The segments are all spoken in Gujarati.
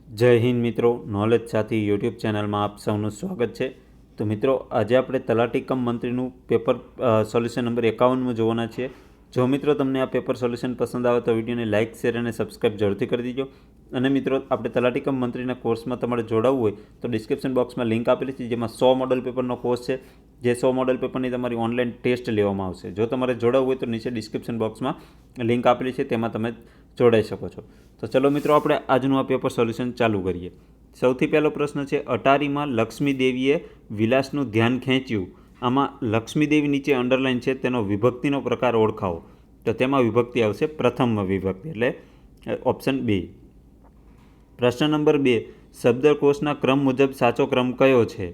જય હિન્દ મિત્રો, નોલેજ સાથી યુટ્યુબ ચેનલમાં આપ સૌનું સ્વાગત છે। તો મિત્રો, આજે આપણે તલાટી કમ મંત્રીનું પેપર સોલ્યુશન નંબર 51 જોવાના છીએ। જો મિત્રો તમને આ પેપર સોલ્યુશન પસંદ આવે તો વિડીયોને લાઇક, શેર અને સબસ્ક્રાઈબ જરૂરથી કરી દીજો। અને મિત્રો, આપણે તલાટી કમ મંત્રીના કોર્સમાં તમારે જોડાવવું હોય તો ડિસ્ક્રિપ્શન બોક્સમાં લિંક આપેલી છે, જેમાં 100 મોડલ પેપરનો કોર્સ છે। જે 100 મોડલ પેપરની તમારી ઓનલાઈન ટેસ્ટ લેવામાં આવશે। જો તમારે જોડાવવું હોય તો નીચે ડિસ્ક્રિપ્શન બોક્સમાં લિંક આપેલી છે, તેમાં તમે જોડાઈ શકો છો। તો ચલો મિત્રો, આપણે આજનું આ પેપર સોલ્યુશન ચાલુ કરીએ। સૌથી પહેલો પ્રશ્ન છે, અટારીમાં લક્ષ્મીદેવીએ વિલાસનું ધ્યાન ખેંચ્યું। આમાં લક્ષ્મીદેવી નીચે અંડરલાઇન છે, તેનો વિભક્તિનો પ્રકાર ઓળખાવો। તો તેમાં વિભક્તિ આવશે પ્રથમ વિભક્તિ, એટલે ઓપ્શન બી। પ્રશ્ન નંબર 2, શબ્દકોશના ક્રમ મુજબ સાચો ક્રમ કયો છે?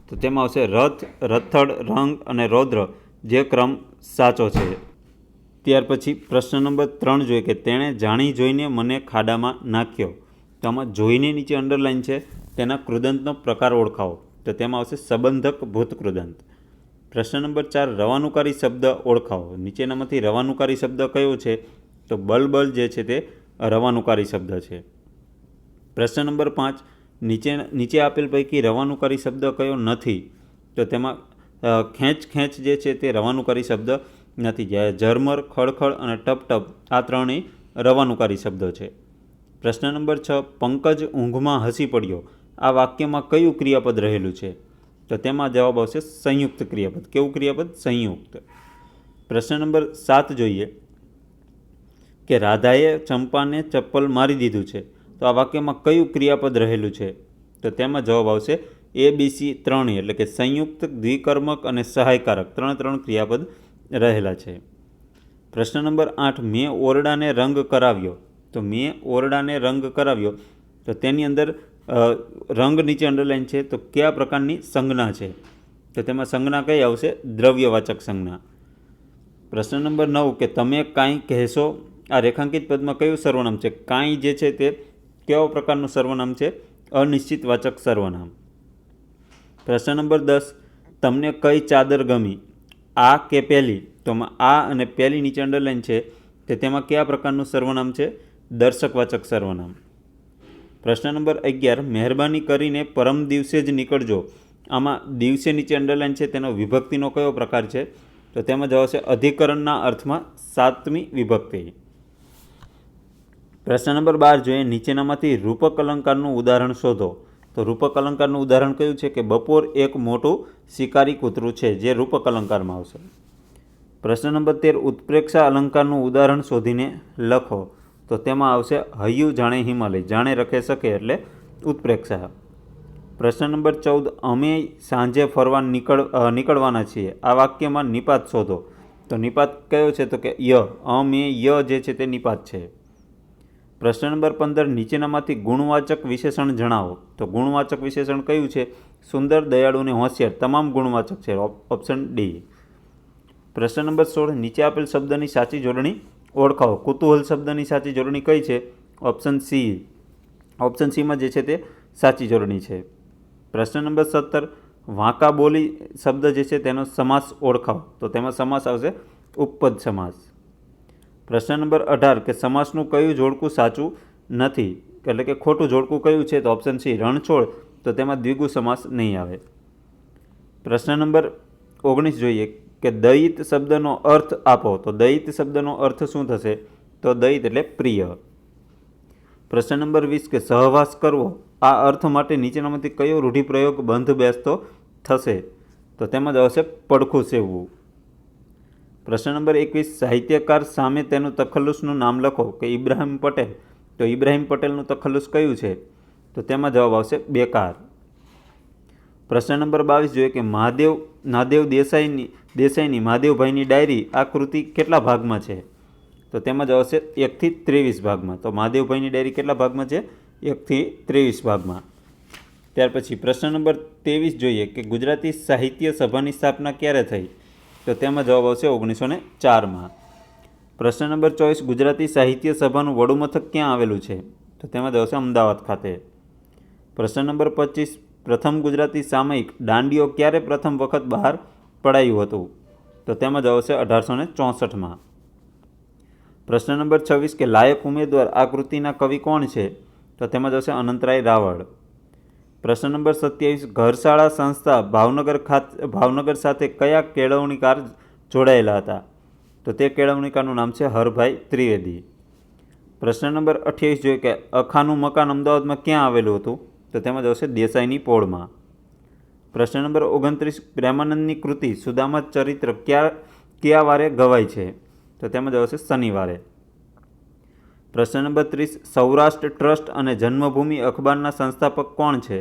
તો તેમાં આવશે રથ, રથડ, રંગ અને રૌદ્ર જે ક્રમ સાચો છે। ત્યાર પછી પ્રશ્ન નંબર 3 જોઈએ કે તેણે જાણી જોઈને મને ખાડામાં નાખ્યો। તો આમાં જોઈને નીચે અંડરલાઇન છે, તેના કૃદંતનો પ્રકાર ઓળખાવો। તો તેમાં આવશે સંબંધક ભૂતકૃદંત। પ્રશ્ન નંબર 4, રવાનુકારી શબ્દ ઓળખાવો। નીચેનામાંથી રવાનુકારી શબ્દ કયો છે? તો બલબલ જે છે તે રવાનુકારી શબ્દ છે। પ્રશ્ન નંબર 5, નીચે આપેલ પૈકી રવાનુકારી શબ્દ કયો નથી? તો તેમાં ખેંચ ખેંચ જે છે તે રવાનુકારી શબ્દ નથી। જ્યારે ઝરમર, ખળખળ અને ટપ ટપ આ ત્રણેય રવાનુકારી શબ્દો છે। પ્રશ્ન નંબર 6, પંકજ ઊંઘમાં હસી પડ્યો। આ વાક્યમાં કયું ક્રિયાપદ રહેલું છે? તો તેમાં જવાબ આવશે સંયુક્ત ક્રિયાપદ। કેવું ક્રિયાપદ? સંયુક્ત। પ્રશ્ન નંબર 7 જોઈએ કે રાધાએ ચંપાને ચપ્પલ મારી દીધું છે। તો આ વાક્યમાં કયું ક્રિયાપદ રહેલું છે? તો તેમાં જવાબ આવશે ABC ત્રણેય, એટલે કે સંયુક્ત, દ્વિકર્મક અને સહાયકારક ત્રણ ક્રિયાપદ રહેલા છે। પ્રશ્ન નંબર 8, મેં ઓરડાને રંગ કરાવ્યો। તો મેં ઓરડાને રંગ કરાવ્યો, તો તેની અંદર રંગ નીચે અંડરલાઇન છે, તો કયા પ્રકારની સંજ્ઞા છે? તો તેમાં સંજ્ઞા કઈ આવશે? દ્રવ્યવાચક સંજ્ઞા। પ્રશ્ન નંબર 9 કે તમે કાંઈ કહેશો। આ રેખાંકિત પદમાં કયું સર્વનામ છે? કાંઈ જે છે તે કેવા પ્રકારનું સર્વનામ છે? અનિશ્ચિતવાચક સર્વનામ। પ્રશ્ન નંબર 10, તમને કઈ ચાદર ગમી? આ કે પહેલી? તો આ અને પહેલી નીચે અંડરલાઇન છે, તે તેમાં કયા પ્રકારનું સર્વનામ છે? દર્શકવાચક સર્વનામ। પ્રશ્ન નંબર 11, મહેરબાની કરીને પરમ દિવસે જ નીકળજો। આમાં દિવસે નીચે અંડરલાઇન છે, તેનો વિભક્તિનો કયો પ્રકાર છે? તો તેમાં જવાબ છે અધિકરણના અર્થમાં 7મી વિભક્તિ। પ્રશ્ન નંબર 12 જોઈએ, નીચેનામાંથી રૂપક અલંકારનું ઉદાહરણ શોધો। તો રૂપક અલંકારનું ઉદાહરણ કયું છે? કે બપોર એક મોટું શિકારી કૂતરું છે, જે રૂપક અલંકારમાં આવશે। પ્રશ્ન નંબર 13, ઉત્પ્રેક્ષા અલંકારનું ઉદાહરણ શોધીને લખો। તો તેમાં આવશે હૈયું જાણે હિમાલય, જાણે રખે શકે એટલે ઉત્પ્રેક્ષા। પ્રશ્ન નંબર 14, અમે સાંજે ફરવા નીકળવાના છીએ। આ વાક્યમાં નિપાત શોધો। તો નિપાત કયો છે? તો કે ય, અમે ય જે છે તે નિપાત છે। પ્રશ્ન નંબર 15, નીચેનામાંથી ગુણવાચક વિશેષણ જણાવો। તો ગુણવાચક વિશેષણ કયું છે? સુંદર, દયાળુ અને હોશિયાર તમામ ગુણવાચક છે, ઓપ્શન ડી। પ્રશ્ન નંબર 16, નીચે આપેલ શબ્દની સાચી જોડણી ઓળખાવો। કુતૂહલ શબ્દની સાચી જોડણી કઈ છે? Option C. ઓપ્શન સીમાં જે છે તે સાચી જોડણી છે। પ્રશ્ન નંબર 17, વાંકા બોલી શબ્દ જે છે તેનો સમાસ ઓળખાવો। તો તેમાં સમાસ આવશે ઉપપદ સમાસ। પ્રશ્ન નંબર 18, કે સમાસનું કયું જોડકું સાચું નથી, એટલે કે ખોટું જોડકું કયું છે? તો ઓપ્શન સી રણછોડ, તો તેમાં દ્વિગુ સમાસ નહીં આવે। પ્રશ્ન નંબર 19 જોઈએ કે દયિત શબ્દનો અર્થ આપો। તો દયિત શબ્દનો અર્થ શું થશે? તો દયિત એટલે પ્રિય। પ્રશ્ન નંબર 20, કે સહવાસ કરવો, આ અર્થ માટે નીચેનામાંથી કયો રૂઢિપ્રયોગ બંધ બેસતો થશે? તો તેમાં જ આવશે પડખું સેવવું। પ્રશ્ન નંબર 21, સાહિત્યકાર સામે તેનું તખલ્લુસનું નામ લખો। કે ઇબ્રાહિમ પટેલ, તો ઇબ્રાહિમ પટેલનું તખલ્લુસ કયું છે? તો તેમાં જવાબ આવશે બેકાર। પ્રશ્ન નંબર 22 જોઈએ કે નાદેવ દેસાઈની મહાદેવભાઈની ડાયરી આ કૃતિ કેટલા ભાગમાં છે? તો તેમાં જ આવશે 1 થી 23 ભાગમાં। તો મહાદેવભાઈની ડાયરી કેટલા ભાગમાં છે? 1 થી 23 ભાગમાં। ત્યાર પછી પ્રશ્ન નંબર 23 જોઈએ કે ગુજરાતી સાહિત્ય સભાની સ્થાપના ક્યારે થઈ? તો તેમાં જવાબ આવશે 1904માં। પ્રશ્ન નંબર 24, ગુજરાતી સાહિત્ય સભાનું વડું મથક ક્યાં આવેલું છે? તો તેમાં જ આવશે અમદાવાદ ખાતે। પ્રશ્ન નંબર 25, પ્રથમ ગુજરાતી સામયિક દાંડીઓ ક્યારે પ્રથમ વખત બહાર પડાયું હતું? તો તેમાં જ આવશે 1864માં। પ્રશ્ન નંબર 26, કે લાયક ઉમેદવાર આ કૃતિના કવિ કોણ છે? તો તેમાં જશે અનંતરાય રાવળ. પ્રશ્ન નંબર 27, ઘરશાળા સંસ્થા ભાવનગર સાથે કયા કેળવણીકાર જોડાયેલા હતા? તો તે કેળવણીકારનું નામ છે હરભાઈ ત્રિવેદી. પ્રશ્ન નંબર 28 જોઈએ કે અખાનું મકાન અમદાવાદમાં ક્યાં આવેલું હતું? તો તેમાં જશે દેસાઈની પોળમાં. પ્રશ્ન નંબર 29, પ્રેમાનંદની કૃતિ સુદામા ચરિત્ર કયા વારે ગવાય છે? તો તેમાં જશે શનિવારે. પ્રશ્ન નંબર 30, સૌરાષ્ટ્ર ટ્રસ્ટ અને જન્મભૂમિ અખબારના સંસ્થાપક કોણ છે?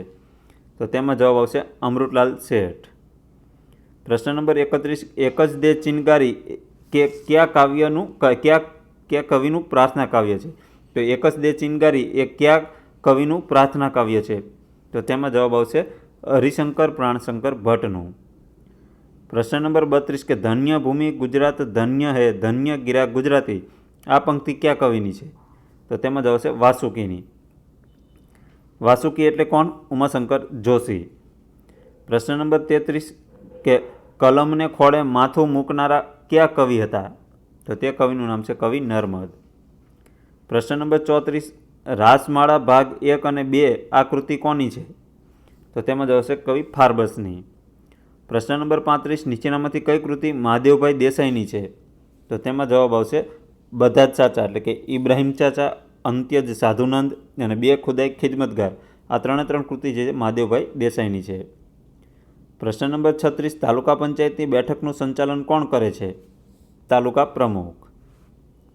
તો તેમાં જવાબ આવશે અમૃતલાલ શેઠ. પ્રશ્ન નંબર 31, એક જ દે ચિનગારી કે કયા કવિનું પ્રાર્થના કાવ્ય છે? તો એક જ દે ચિનગારી એ કયા કવિનું પ્રાર્થના કાવ્ય છે? તો તેમાં જવાબ આવશે હરિશંકર પ્રાણશંકર ભટ્ટનું. પ્રશ્ન નંબર 32, કે ધન્ય ભૂમિ ગુજરાત ધન્ય હે ધન્ય ગિરા ગુજરાતી આ પંક્તિ કયા કવિની છે? તો તેમાં જવાબ આવશે વાસુકીની. વાસુકી એટલે કોણ? ઉમાશંકર જોશી. પ્રશ્ન નંબર 33, કે કલમને ખોળે માથું મૂકનારા કયા કવિ હતા? તો તે કવિનું નામ છે કવિ નર્મદ. પ્રશ્ન નંબર 34, રાસમાળા ભાગ 1 અને 2 આ કૃતિ કોની છે? તો તેમાં જવાબ આવશે કવિ ફાર્બસની. પ્રશ્ન નંબર 35, નીચેનામાંથી કઈ કૃતિ મહાદેવભાઈ દેસાઈની છે? તો તેમાં જવાબ આવશે બધા જ સાચા, એટલે કે ઇબ્રાહિમ ચાચા, અંત્યજ સાધુનંદ અને 2 ખુદાઈ ખિદમતગાર આ 3 કૃતિ જે મહાદેવભાઈ દેસાઈની છે. પ્રશ્ન નંબર 36, તાલુકા પંચાયતની બેઠકનું સંચાલન કોણ કરે છે? તાલુકા પ્રમુખ.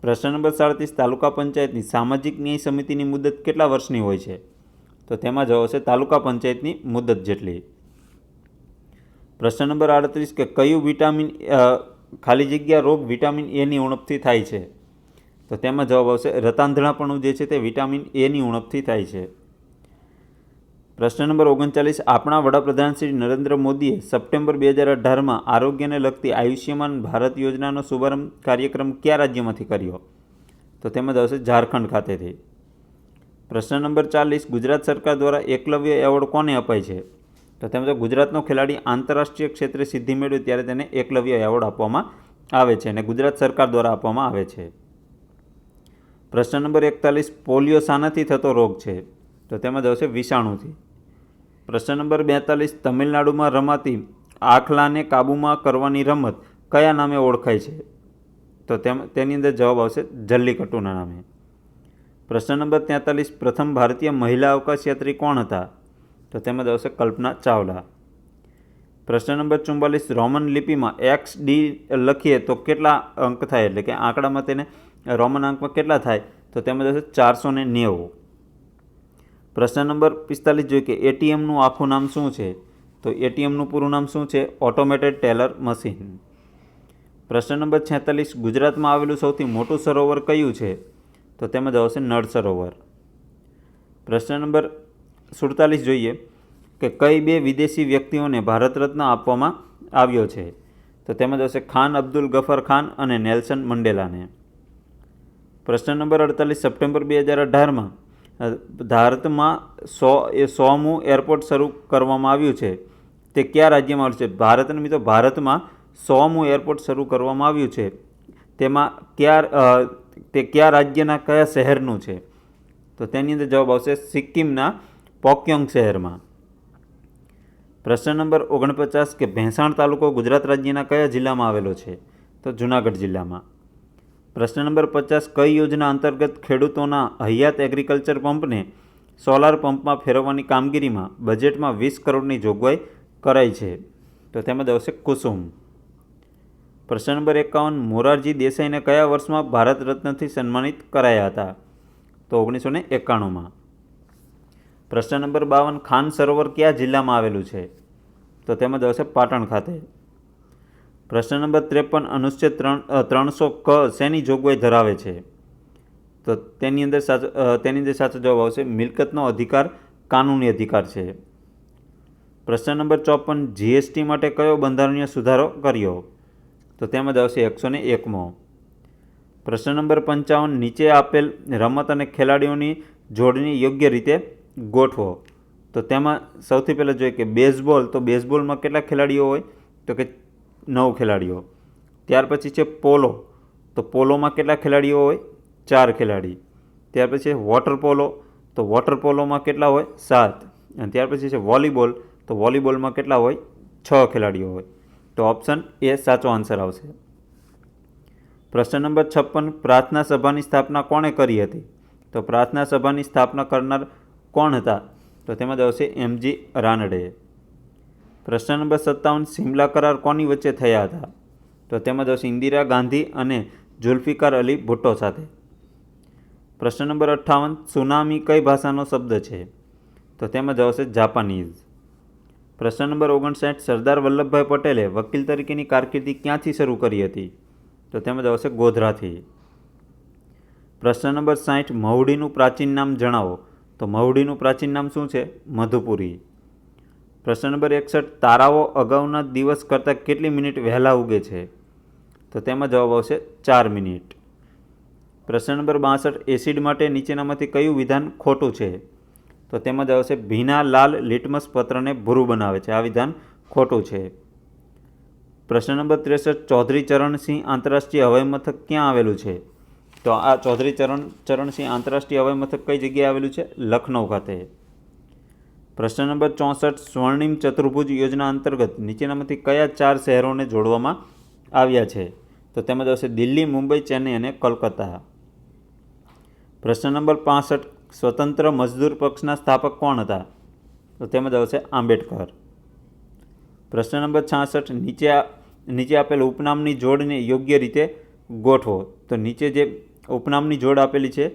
પ્રશ્ન નંબર 37, તાલુકા પંચાયતની સામાજિક ન્યાય સમિતિની મુદત કેટલા વર્ષની હોય છે? તો તેમાં જવાબ આવશે તાલુકા પંચાયતની મુદત જેટલી. પ્રશ્ન નંબર 38, કે કયું વિટામિન ખાલી જગ્યા રોગ વિટામિન એની ઉણપથી થાય છે? તો તેમાં જવાબ આવશે રતાંધણાપણું જે છે તે વિટામિન એની ઉણપથી થાય છે. પ્રશ્ન નંબર 39, આપણા વડાપ્રધાન શ્રી નરેન્દ્ર મોદીએ સપ્ટેમ્બર 2018માં આરોગ્યને લગતી આયુષ્યમાન ભારત યોજનાનો શુભારંભ કાર્યક્રમ કયા રાજ્યમાંથી કર્યો? તો તેમાં આવશે ઝારખંડ ખાતેથી. પ્રશ્ન નંબર 40, ગુજરાત સરકાર દ્વારા એકલવ્ય એવોર્ડ કોને અપાય છે? તો તેમાં ગુજરાતનો ખેલાડી આંતરરાષ્ટ્રીય ક્ષેત્રે સિદ્ધિ મેળવે ત્યારે તેને એકલવ્ય એવોર્ડ આપવામાં આવે છે અને ગુજરાત સરકાર દ્વારા આપવામાં આવે છે. પ્રશ્ન નંબર 41, પોલિયો શાનાથી થતો રોગ છે? તો તેમાં આવશે વિષાણુથી. પ્રશ્ન નંબર 42, તમિલનાડુમાં રમાતી આખલાને કાબૂમાં કરવાની રમત કયા નામે ઓળખાય છે? તો તેની અંદર જવાબ આવશે જલ્લીકટ્ટુના નામે. પ્રશ્ન નંબર 43, પ્રથમ ભારતીય મહિલા અવકાશયાત્રી કોણ હતા? તો તેમાં આવશે કલ્પના ચાવલા. પ્રશ્ન નંબર 44, રોમન લિપિમાં XD લખીએ તો કેટલા અંક થાય? એટલે કે આંકડામાં તેને રોમન અંકમાં કેટલા થાય? તો તેમાં આવશે 490. પ્રશ્ન નંબર 45 જોઈએ કે એટીએમનું આખું નામ શું છે? તો એટીએમનું પૂરું નામ શું છે? Automated teller machine. પ્રશ્ન નંબર 46, ગુજરાતમાં આવેલું સૌથી મોટું સરોવર કયું છે? તો તેમાં આવશે નળ સરોવર. પ્રશ્ન નંબર 47 જોઈએ કે કઈ 2 વિદેશી વ્યક્તિઓને ભારત રત્ન આપવામાં આવ્યો છે? તો તેમાં આવશે ખાન અબ્દુલ ગફર ખાન અને નેલ્સન મંડેલાને. પ્રશ્ન નંબર 48, સપ્ટેમ્બર 2018માં ભારતમાં 100મું એરપોર્ટ શરૂ કરવામાં આવ્યું છે તે કયા રાજ્યમાં આવ્યું છે? ભારતમાં 100મું એરપોર્ટ શરૂ કરવામાં આવ્યું છે તેમાં કયા રાજ્યના કયા શહેરનું છે? તો તેની અંદર જવાબ આવશે સિક્કિમના પોક્યોંગ શહેરમાં. પ્રશ્ન નંબર 49, કે ભેંસાણ તાલુકો ગુજરાત રાજ્યના કયા જિલ્લામાં આવેલો છે? તો જૂનાગઢ જિલ્લામાં. પ્રશ્ન નંબર 50, કઈ યોજના અંતર્ગત ખેડૂતોના હયાત એગ્રીકલ્ચર પંપને સોલાર પંપમાં ફેરવવાની કામગીરીમાં બજેટમાં 20 કરોડની જોગવાઈ કરાઈ છે? તો તેમાં આવશે કુસુમ. પ્રશ્ન નંબર 51, મોરારજી દેસાઈને કયા વર્ષમાં ભારત રત્નથી સન્માનિત કરાયા હતા? તો 1991માં. પ્રશ્ન નંબર 52, ખાન સરોવર કયા જિલ્લામાં આવેલું છે? તો તેમાં આવશે પાટણ ખાતે. પ્રશ્ન નંબર 53, અનુચ્છેદ 300 ક શેની જોગવાઈ ધરાવે છે? તો તેની અંદર સાચો જવાબ આવશે મિલકતનો અધિકાર કાનૂની અધિકાર છે. પ્રશ્ન નંબર 54, જીએસટી માટે કયો બંધારણીય સુધારો કર્યો? તો તેમાં આવશે 101મો. પ્રશ્ન નંબર 55, નીચે આપેલ રમત અને ખેલાડીઓની જોડણી યોગ્ય રીતે ગોઠવો. તો તેમાં સૌથી પહેલાં જોઈએ કે બેઝબોલ, તો બેઝબોલમાં કેટલા ખેલાડીઓ હોય? તો કે 9 ખેલાડીઓ. ત્યાર પછી છે પોલો, તો પોલોમાં કેટલા ખેલાડીઓ હોય? 4 ખેલાડી. ત્યાર પછી વોટર પોલો, તો વોટર પોલોમાં કેટલા હોય? 7. અને ત્યાર પછી છે વોલીબોલ, તો વોલીબોલમાં કેટલા હોય? 6 ખેલાડીઓ હોય. તો ઓપ્શન એ સાચો આન્સર આવશે. પ્રશ્ન નંબર 56, પ્રાર્થના સભાની સ્થાપના કોણે કરી હતી? તો પ્રાર્થના સભાની સ્થાપના કરનાર કોણ હતા? તો તેમાં જ આવશે એમજી રાનડે. પ્રશ્ન નંબર 57, સિમલા કરાર કોની વચ્ચે થયા હતા? તો તેમાં જ આવશે ઇન્દિરા ગાંધી અને ઝુલ્ફિકાર અલી ભુટ્ટો સાથે. પ્રશ્ન નંબર 58, સુનામી કઈ ભાષાનો શબ્દ છે? તો તેમાં જ આવશે જાપાનીઝ. પ્રશ્ન નંબર 59, સરદાર વલ્લભભાઈ પટેલે વકીલ તરીકેની કારકિર્દી ક્યાંથી શરૂ કરી હતી? તો તેમાં જ આવશે ગોધરાથી. પ્રશ્ન નંબર 60, મહુડીનું પ્રાચીન નામ જણાવો. તો મહુડીનું પ્રાચીન નામ શું છે? મધુપુરી. પ્રશ્ન નંબર 61, તારાઓ અગાઉના દિવસ કરતાં કેટલી મિનિટ વહેલા ઉગે છે? તો તેમાં જવાબ આવશે 4 મિનિટ. પ્રશ્ન નંબર 62, એસિડ માટે નીચેનામાંથી કયું વિધાન ખોટું છે? તો તેમાં જ આવશે ભીના લાલ લિટમસ પત્રને ભૂરું બનાવે છે. આ વિધાન ખોટું છે. પ્રશ્ન નંબર 63, ચૌધરી ચરણસિંહ આંતરરાષ્ટ્રીય હવાઈ મથક ક્યાં આવેલું છે? તો આ ચૌધરી ચરણસિંહ આંતરરાષ્ટ્રીય હવાઈ મથક કઈ જગ્યાએ આવેલું છે? લખનૌ ખાતે. પ્રશ્ન નંબર 64, સ્વર્ણિમ ચતુર્ભુજ યોજના અંતર્ગત નીચેનામાંથી કયા 4 શહેરોને જોડવામાં આવ્યા છે? તો તેમાં આવશે દિલ્હી, મુંબઈ, ચેન્નઈ અને કોલકાતા. પ્રશ્ન નંબર 65, સ્વતંત્ર મજદૂર પક્ષના સ્થાપક કોણ હતા? તો તેમાં આવશે આંબેડકર. પ્રશ્ન નંબર 66, નીચે આપેલ ઉપનામની જોડને યોગ્ય રીતે ગોઠવો. તો નીચે જે ઉપનામની જોડ આપેલી છે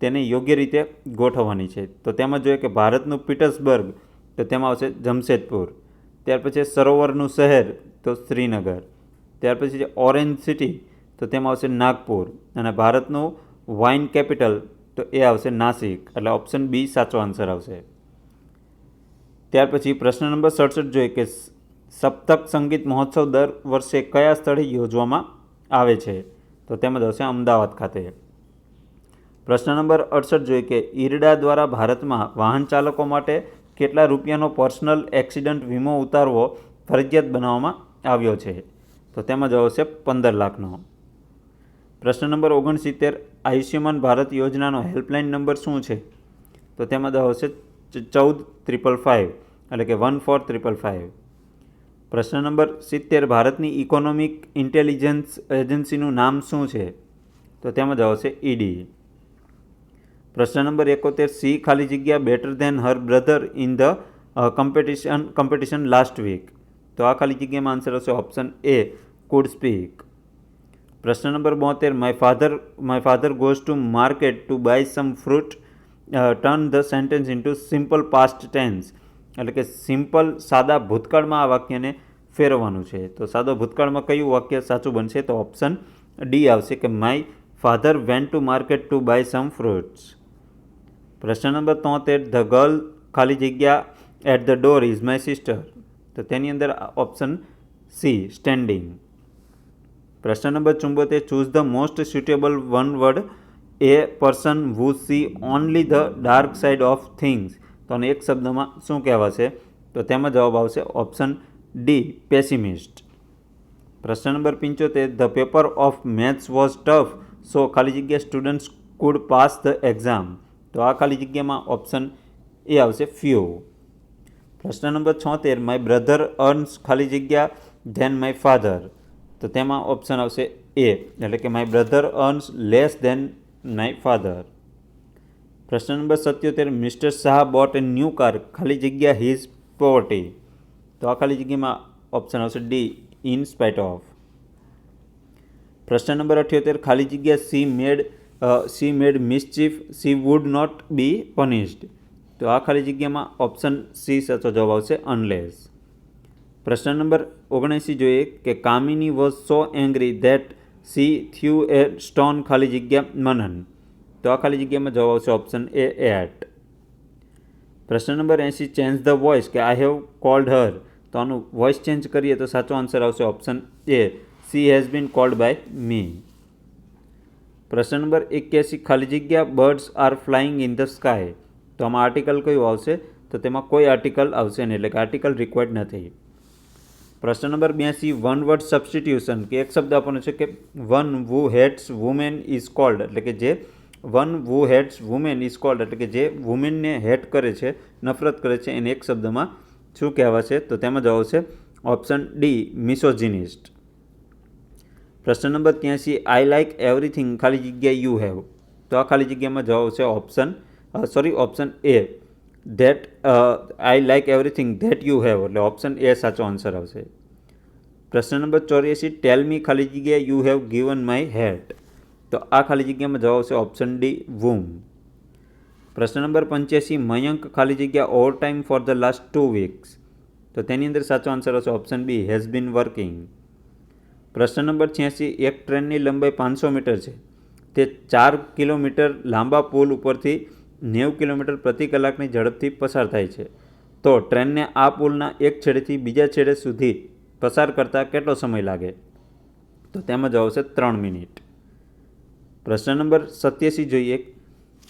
તેને યોગ્ય રીતે ગોઠવવાની છે. તો તેમાં જોઈએ કે ભારતનું પીટર્સબર્ગ, તો તેમાં આવશે જમશેદપુર. ત્યાર પછી સરોવરનું શહેર, તો શ્રીનગર. ત્યાર પછી છે ઓરેન્જ સિટી, તો તેમાં આવશે નાગપુર. અને ભારતનું વાઇન કેપિટલ, તો એ આવશે નાસિક. એટલે ઓપ્શન બી સાચો આન્સર આવશે. ત્યાર પછી પ્રશ્ન નંબર 67 જોઈએ કે સપ્તક સંગીત મહોત્સવ દર વર્ષે કયા સ્થળે યોજવામાં આવે છે? તો તેમાં આવશે અમદાવાદ ખાતે. પ્રશ્ન નંબર 68 જોઈએ કે ઈરડા દ્વારા ભારતમાં વાહન ચાલકો માટે કેટલા રૂપિયાનો પર્સનલ એક્સિડન્ટ વીમો ઉતારવો ફરજિયાત બનાવવામાં આવ્યો છે? તો તેમાં જવાબ આવશે 15 લાખનો. પ્રશ્ન નંબર 69, આયુષ્યમાન ભારત યોજનાનો હેલ્પલાઇન નંબર શું છે? તો તેમાં જવાબ આવશે 14555, એટલે કે 14555. પ્રશ્ન નંબર 70, ભારતની ઇકોનોમિક ઇન્ટેલિજન્સ એજન્સીનું નામ શું છે? તો તેમાં જવાબ આવશે ઈડી. પ્રશ્ન નંબર 71, સી ખાલી જગ્યા better than her brother in the competition last week. તો આ ખાલી જગ્યામાં આન્સર આવશે ઓપ્શન એ કુડ સ્પીક. પ્રશ્ન નંબર 72, my father goes to market to buy some fruit, turn the sentence into simple past tense. એટલે કે સિમ્પલ સાદા ભૂતકાળમાં આ વાક્યને ફેરવવાનું છે. તો સાદા ભૂતકાળમાં કયું વાક્ય સાચું બનશે? તો ઓપ્શન ડી આવશે કે my father went to market to buy some fruits. પ્રશ્ન નંબર 73, ધ ગર્લ ખાલી જગ્યા at the door is my sister. તો તેની અંદર ઓપ્શન સી સ્ટેન્ડિંગ. પ્રશ્ન નંબર 74, choose the most suitable one word a person who see only the dark side of things. તો આને એક શબ્દમાં શું કહેવાશે? તો તેમાં જવાબ આવશે ઓપ્શન ડી પેસિમિસ્ટ. પ્રશ્ન number 75, the paper of maths was tough so ખાલી જગ્યા students could pass the exam. તો આ ખાલી જગ્યામાં ઓપ્શન એ આવશે ફ્યુ. પ્રશ્ન નંબર 76, માય બ્રધર અર્ન્સ ખાલી જગ્યા ધેન માય ફાધર. તો તેમાં ઓપ્શન આવશે એ, એટલે કે my brother earns less than my father. પ્રશ્ન નંબર 77, mister Shah bought a new car ખાલી જગ્યા હિઝ પોવર્ટી. તો આ ખાલી જગ્યામાં ઓપ્શન આવશે ડી ઇન સ્પાઇટ ઓફ. પ્રશ્ન નંબર 78, ખાલી જગ્યા she made mischief she would not be punished. તો આ ખાલી જગ્યામાં ઓપ્શન સી સાચો જવાબ આવશે અનલેસ. પ્રશ્ન નંબર 79 જોઈએ કે Kamini was so angry that she threw a stone ખાલી જગ્યા મનન. તો આ ખાલી જગ્યામાં જવાબ આવશે ઓપ્શન એ એટ. પ્રશ્ન નંબર 80, ચેન્જ ધ વોઇસ કે આઈ હેવ કોલ્ડ હર. તો આનું વોઇસ ચેન્જ કરીએ તો સાચો આન્સર આવશે option A she has been called by me. પ્રશ્ન નંબર 81, ખાલી જગ્યા birds are flying in the sky. તો આમાં આર્ટિકલ કયું આવશે? તો તેમાં કોઈ આર્ટિકલ આવશે નહીં, એટલે કે આર્ટિકલ રિક્વાયર્ડ નથી. પ્રશ્ન નંબર 82, વન વર્ડ સબસ્ટિટ્યુશન કે એક શબ્દ આપણને છે કે one who hates women is called. એટલે કે જે one who hates women is called, એટલે કે જે વુમેનને હેટ કરે છે, નફરત કરે છે, એને એક શબ્દમાં શું કહેવાશે? તો તેમાં જવાબ આવશે ઓપ્શન ડી, મિસોજિનિસ્ટ. પ્રશ્ન નંબર 83, આઈ લાઇક એવરીથિંગ ખાલી જગ્યા યુ હેવ. તો આ ખાલી જગ્યામાં જવાબ આવશે option A, that I like everything that you have, એટલે ઓપ્શન એ સાચો આન્સર આવશે. પ્રશ્ન નંબર 84, ટેલ મી ખાલી જગ્યા you have given my hat. તો આ ખાલી જગ્યામાં જવાબ આવશે ઓપ્શન ડી, વૂમ. પ્રશ્ન નંબર 85, મયંક ખાલી જગ્યા over time for the last 2 weeks. તો તેની અંદર સાચો આન્સર આવશે option B, has been working. પ્રશ્ન નંબર 86, એક ટ્રેનની લંબાઈ 500 મીટર છે. તે 4 કિલોમીટર લાંબા પુલ ઉપરથી 90 કિલોમીટર પ્રતિ કલાકની ઝડપથી પસાર થાય છે. તો ટ્રેનને આ પુલના એક છેડેથી બીજા છેડે સુધી પસાર કરતાં કેટલો સમય લાગે? તો તેમાં જવાબ આવશે 3 મિનિટ. પ્રશ્ન નંબર 87 જોઈએ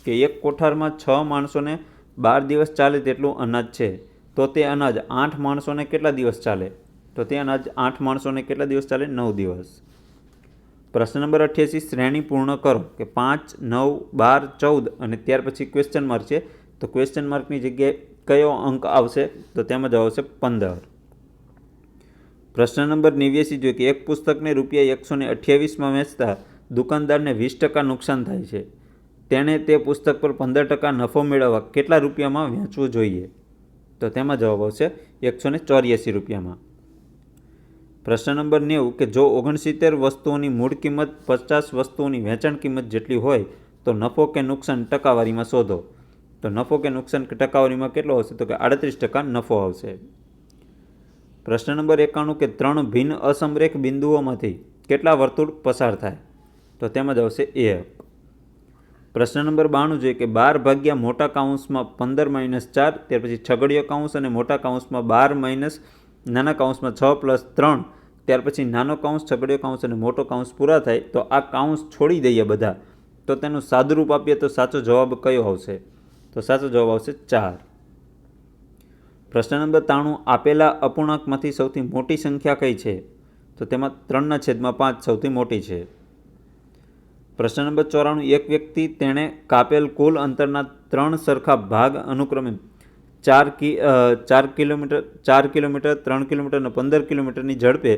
કે એક કોઠારમાં 6 માણસોને 12 દિવસ ચાલે તેટલું અનાજ છે. તો તે અનાજ 8 માણસોને કેટલા દિવસ ચાલે? તો તે અનાજ 8 માણસોને કેટલા દિવસ ચાલે? 9 દિવસ. પ્રશ્ન નંબર 88, શ્રેણી પૂર્ણ કરો કે 5, 9, 12, 14 અને ત્યાર પછી ક્વેશ્ચન માર્ક છે. તો ક્વેશ્ચન માર્કની જગ્યાએ કયો અંક આવશે? તો તેમાં જવાબ આવશે 15. પ્રશ્ન નંબર 89 જોઈએ કે એક પુસ્તકને ₹128માં વેચતા દુકાનદારને 20% નુકસાન થાય છે. તેણે તે પુસ્તક પર 15% નફો મેળવવા કેટલા રૂપિયામાં વેચવું જોઈએ? તો તેમાં જવાબ આવશે ₹184. પ્રશ્ન નંબર 90 કે જો 69 વસ્તુઓની મૂળ કિંમત 50 વસ્તુઓની વેચાણ કિંમત જેટલી હોય તો નફો કે નુકસાન ટકાવારીમાં શોધો. તો નફો કે નુકસાન ટકાવારીમાં કેટલો આવશે? તો કે 38% નફો આવશે. પ્રશ્ન નંબર 91 કે 3 ભિન્ન અસમરેખ બિંદુઓમાંથી કેટલા વર્તુળ પસાર થાય? તો તેમાં જ આવશે 1. પ્રશ્ન નંબર 92 જોઈએ કે 12 ભાગ્યા મોટા કાઉન્સમાં 15 - 4, ત્યાર પછી છગડીયો કાઉન્સ અને મોટા કાઉન્સમાં 12 - નાના કાઉન્સમાં 6 + 3, ત્યાર પછી નાનો કાઉન્સ, છગડીયો કાઉન્સ અને મોટો કાઉન્સ પૂરા થાય તો આ કાઉન્સ છોડી દઈએ બધા, તો તેનું સાદુરૂપ આપીએ તો સાચો જવાબ કયો આવશે? તો સાચો જવાબ આવશે 4. પ્રશ્ન નંબર 93, આપેલા અપૂર્ણાંકમાંથી સૌથી મોટી સંખ્યા કઈ છે? તો તેમાં 3/5 સૌથી મોટી છે. પ્રશ્ન નંબર 94, એક વ્યક્તિ તેણે કાપેલ કુલ અંતરના 3 સરખા ભાગ અનુક્રમે 4 કિલોમીટર, 3 કિલોમીટર અને 15 કિલોમીટરની ઝડપે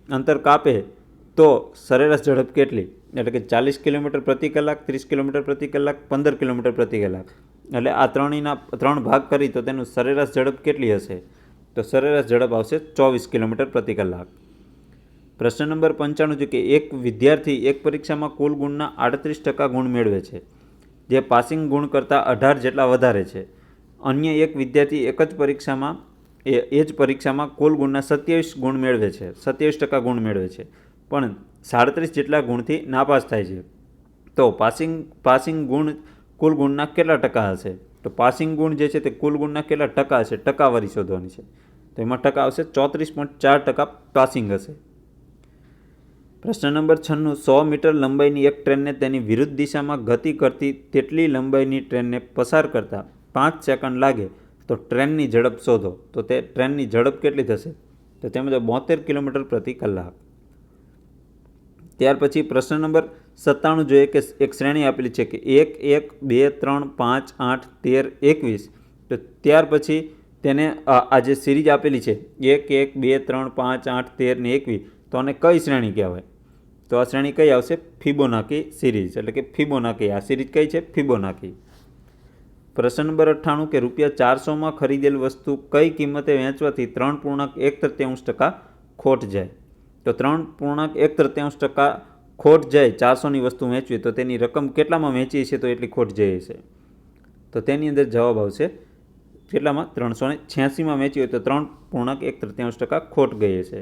અંતર કાપે તો સરેરાશ ઝડપ કેટલી? એટલે કે 40 કિલોમીટર પ્રતિ કલાક, 30 કિલોમીટર પ્રતિ કલાક, 15 કિલોમીટર પ્રતિ કલાક. એટલે આ 3 ભાગ કરી તો તેનું સરેરાશ ઝડપ કેટલી હશે? તો સરેરાશ ઝડપ આવશે 24 કિલોમીટર પ્રતિ કલાક. પ્રશ્ન નંબર 95 છે કે એક વિદ્યાર્થી એક પરીક્ષામાં કુલ ગુણના 38% ગુણ મેળવે છે, જે પાસિંગ ગુણ કરતાં 18 જેટલા વધારે છે. અન્ય એક વિદ્યાર્થી એક જ પરીક્ષામાં એ જ પરીક્ષામાં કુલ ગુણના 27 ગુણ મેળવે છે, 27% ગુણ મેળવે છે, પણ 37 જેટલા ગુણથી નાપાસ થાય છે. તો પાસિંગ ગુણ કુલ ગુણના કેટલા ટકા હશે? તો પાસિંગ ગુણ જે છે તે કુલ ગુણના કેટલા ટકા હશે? ટકાવારી શોધવાની છે. તો એમાં ટકા આવશે 34.4% પાસિંગ હશે. પ્રશ્ન નંબર 96, 100 મીટર લંબાઈની એક ટ્રેનને તેની વિરુદ્ધ દિશામાં ગતિ કરતી તેટલી લંબાઈની ટ્રેનને પસાર કરતાં 5 સેકન્ડ લાગે તો ટ્રેનની ઝડપ શોધો. તો તે ટ્રેનની ઝડપ કેટલી થશે? તો તેમાં 72 કિલોમીટર પ્રતિ કલાક. ત્યાર પછી પ્રશ્ન નંબર 97 જોઈએ કે એક શ્રેણી આપેલી છે કે 1, 1, 2, 3, 5, 8, 13, 21. તો ત્યાર પછી તેને આ જે સિરીઝ આપેલી છે 1, 1, 2, 3, 5, 8, 13 ને 21, તો આને કઈ શ્રેણી કહેવાય? તો આ શ્રેણી કઈ આવશે? ફિબોનાકી સિરીઝ, એટલે કે ફિબોનાકી. આ સિરીઝ કઈ છે? ફિબોનાકી. પ્રશ્ન નંબર 98 કે ₹400માં ખરીદેલ વસ્તુ કઈ કિંમતે વેચવાથી 3.1% ખોટ જાય? તો 3.1% ખોટ જાય 400ની વસ્તુ વેચવી તો તેની રકમ કેટલામાં વેચી છે તો એટલી ખોટ જઈ હશે? તો તેની અંદર જવાબ આવશે કેટલામાં? 386માં વેચી હોય તો 3.1% ખોટ ગઈ હશે.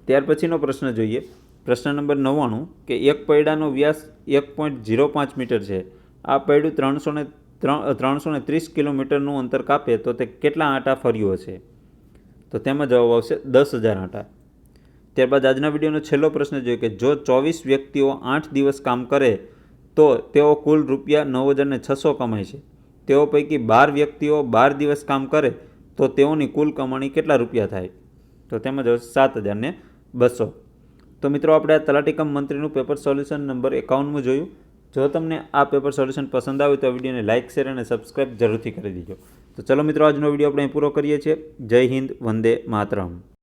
ત્યાર પછીનો પ્રશ્ન જોઈએ. પ્રશ્ન નંબર 99 કે એક પૈડાનો વ્યાસ 1.05 મીટર છે. આ પૈડું 330 કિલોમીટરનું અંતર કાપે તો તે કેટલા આંટા ફર્યું હશે? તો તેમાં જવાબ આવશે 10,000 આંટા. ત્યારબાદ આજના વિડીયોનો છેલ્લો પ્રશ્ન જોઈએ કે જો 24 વ્યક્તિઓ 8 દિવસ કામ કરે તો તેઓ કુલ ₹9,600 કમાય છે. તેઓ પૈકી 12 વ્યક્તિઓ 12 દિવસ કામ કરે તો તેઓની કુલ કમાણી કેટલા રૂપિયા થાય? તો તેમાં જવાબ 7,200. તો મિત્રો આપણે આ તલાટી કમ મંત્રીનું પેપર સોલ્યુશન નંબર 51 જોયું. જો તમને આ પેપર સોલ્યુશન પસંદ આવે તો વિડીયોને લાઇક, શેર અને સબસ્ક્રાઇબ જરૂરથી કરી દેજો. તો ચલો મિત્રો, આજનો વિડીયો આપણે પૂરો કરીએ છીએ. જય હિન્દ, વંદે માતરમ.